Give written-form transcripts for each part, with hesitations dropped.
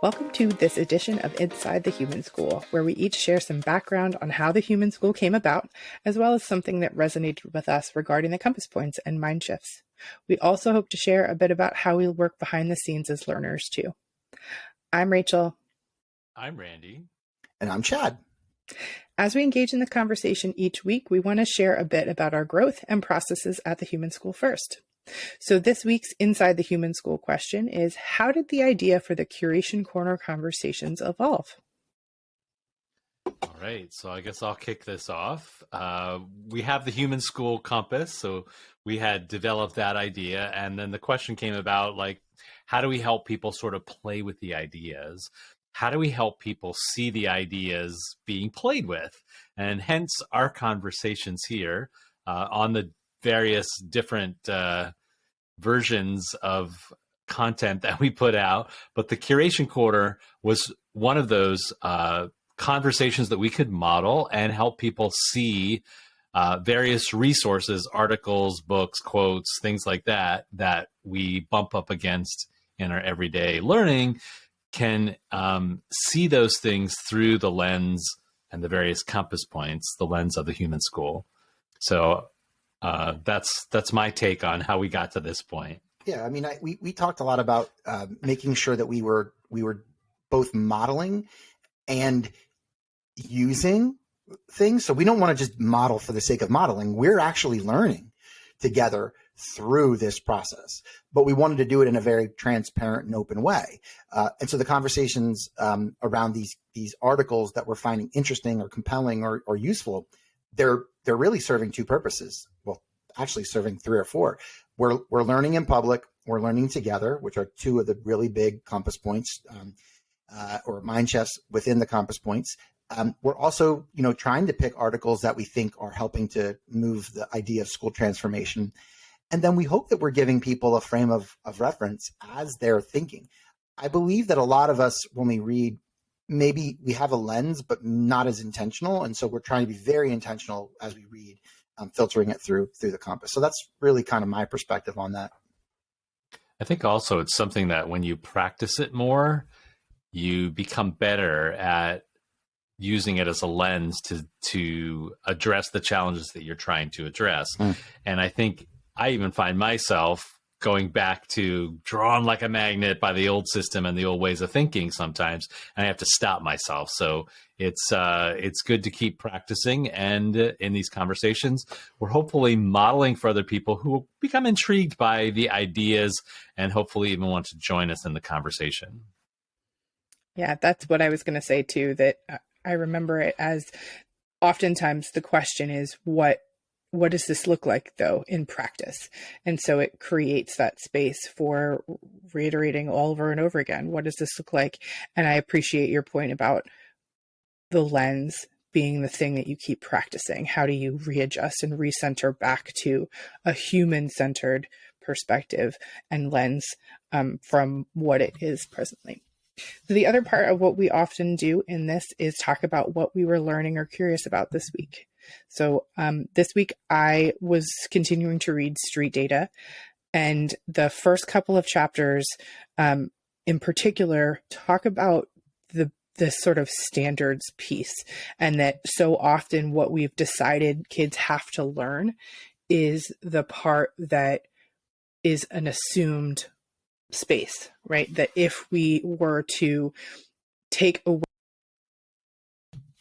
Welcome to this edition of Inside the Human School, where we each share some background on how the Human School came about, as well as something that resonated with us regarding the compass points and mind shifts. We also hope to share a bit about how we work behind the scenes as learners, too. I'm Rachel. I'm Randy. And I'm Chad. As we engage in the conversation each week, we want to share a bit about our growth and processes at the Human School first. So this week's Inside the Human School question is, how did the idea for the Curation Corner conversations evolve? All right, so I guess I'll kick this off. We have the Human School compass, so we had developed that idea, and then the question came about, like, how do we help people sort of play with the ideas? How do we help people see the ideas being played with? And hence our conversations here on the various different versions of content that we put out. But the Curation Corner was one of those conversations that we could model and help people see various resources, articles, books, quotes, things like that, that we bump up against in our everyday learning, can see those things through the lens and the various compass points, the lens of the Human School. So that's my take on how we got to this point. Yeah, I mean, we talked a lot about making sure that we were both modeling and using things. So we don't want to just model for the sake of modeling. We're actually learning together through this process, but we wanted to do it in a very transparent and open way. And so the conversations around these articles that we're finding interesting or compelling or useful, they're really serving two purposes. Well, actually serving three or four. We're learning in public, we're learning together, which are two of the really big compass points or mind shifts within the compass points. We're also, trying to pick articles that we think are helping to move the idea of school transformation. And then we hope that we're giving people a frame of reference as they're thinking. I believe that a lot of us, when we read, maybe we have a lens, but not as intentional. And so we're trying to be very intentional as we read, filtering it through the compass. So that's really kind of my perspective on that. I think also it's something that when you practice it more, you become better at using it as a lens to address the challenges that you're trying to address. And I think I even find myself going back to drawn like a magnet by the old system and the old ways of thinking sometimes, and I have to stop myself. So it's good to keep practicing, and in these conversations, we're hopefully modeling for other people who will become intrigued by the ideas and hopefully even want to join us in the conversation. Yeah, that's what I was going to say too, that I remember it as oftentimes the question is, what does this look like, though, in practice? And so it creates that space for reiterating all over and over again. What does this look like? And I appreciate your point about the lens being the thing that you keep practicing. How do you readjust and recenter back to a human-centered perspective and lens from what it is presently? So the other part of what we often do in this is talk about what we were learning or curious about this week. So this week I was continuing to read Street Data, and the first couple of chapters in particular talk about this sort of standards piece, and that so often what we've decided kids have to learn is the part that is an assumed space, right? That if we were to take away,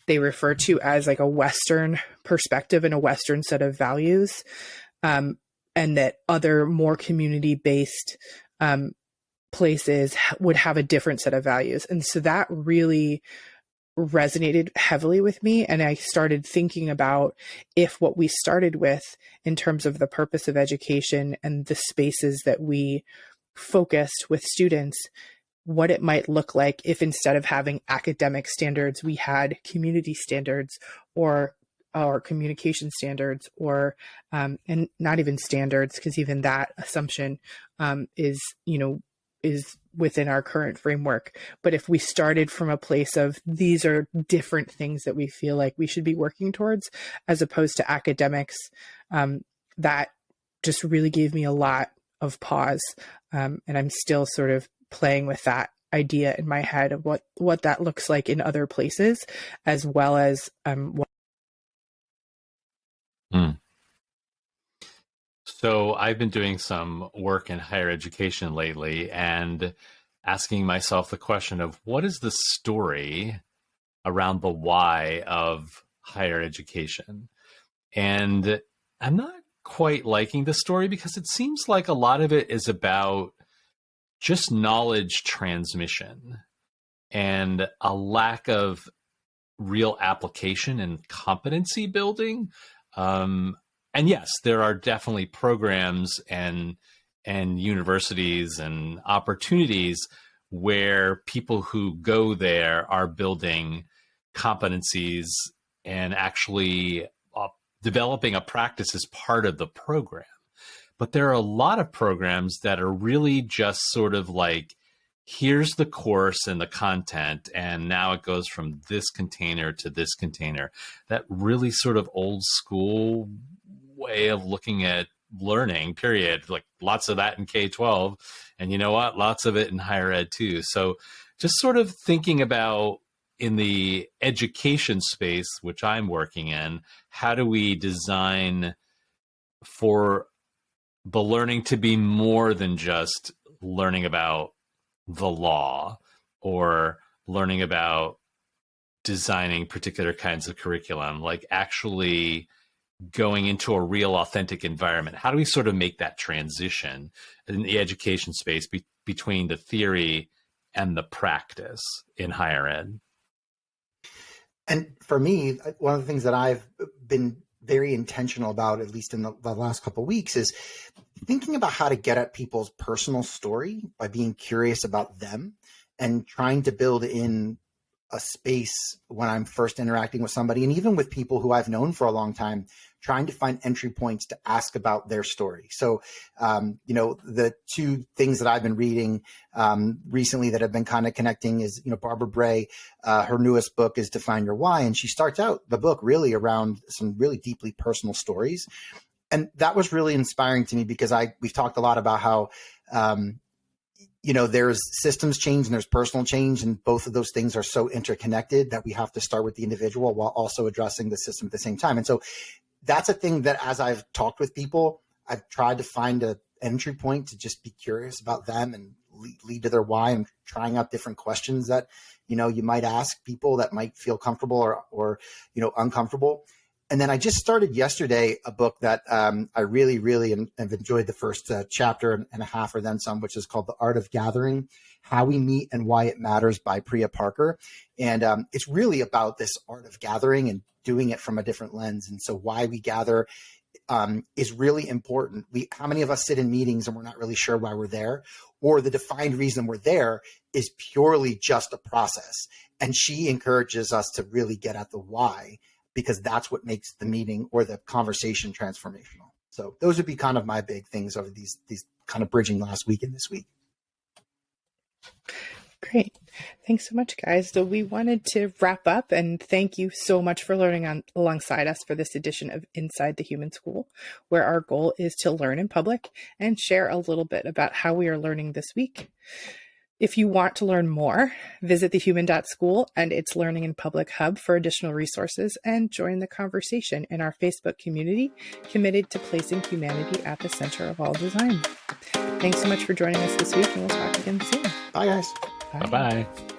they refer to as like a Western perspective and a Western set of values, and that other more community-based places would have a different set of values. And so that really resonated heavily with me. And I started thinking about if what we started with in terms of the purpose of education and the spaces that we focused with students, what it might look like if instead of having academic standards, we had community standards or communication standards, or and not even standards, because even that assumption is within our current framework. But if we started from a place of these are different things that we feel like we should be working towards, as opposed to academics, that just really gave me a lot of pause. And I'm still sort of playing with that idea in my head of what that looks like in other places, as well as So I've been doing some work in higher education lately and asking myself the question of what is the story around the why of higher education? And I'm not quite liking the story because it seems like a lot of it is about just knowledge transmission and a lack of real application and competency building. And yes, there are definitely programs and universities and opportunities where people who go there are building competencies and actually developing a practice as part of the program. But there are a lot of programs that are really just sort of like, here's the course and the content, and now it goes from this container to this container. That really sort of old school way of looking at learning, period. Like lots of that in K-12. And you know what? Lots of it in higher ed too. So just sort of thinking about in the education space, which I'm working in, how do we design for the learning to be more than just learning about the law or learning about designing particular kinds of curriculum, like actually going into a real authentic environment? How do we sort of make that transition in the education space between the theory and the practice in higher ed? And for me, one of the things that I've been very intentional about, at least in the last couple of weeks, is thinking about how to get at people's personal story by being curious about them and trying to build in a space when I'm first interacting with somebody, and even with people who I've known for a long time, trying to find entry points to ask about their story. So, the two things that I've been reading recently that have been kind of connecting is, Barbara Bray, her newest book is Define Your Why. And she starts out the book really around some really deeply personal stories. And that was really inspiring to me because we've talked a lot about how, there's systems change and there's personal change, and both of those things are so interconnected that we have to start with the individual while also addressing the system at the same time. And so that's a thing that as I've talked with people, I've tried to find an entry point to just be curious about them and lead to their why. I'm trying out different questions that, you might ask people that might feel comfortable or uncomfortable. And then I just started yesterday a book that I really, really have enjoyed the first chapter and a half or then some, which is called The Art of Gathering, How We Meet and Why It Matters by Priya Parker. And it's really about this art of gathering and doing it from a different lens. And so why we gather is really important. How many of us sit in meetings and we're not really sure why we're there, or the defined reason we're there is purely just a process? And she encourages us to really get at the why, because that's what makes the meeting or the conversation transformational. So those would be kind of my big things over these kind of bridging last week and this week. Great. Thanks so much, guys. So we wanted to wrap up and thank you so much for learning alongside us for this edition of Inside the Human School, where our goal is to learn in public and share a little bit about how we are learning this week. If you want to learn more, visit thehuman.school and its Learning in Public Hub for additional resources, and join the conversation in our Facebook community committed to placing humanity at the center of all design. Thanks so much for joining us this week, and we'll talk again soon. Bye, guys. Bye-bye.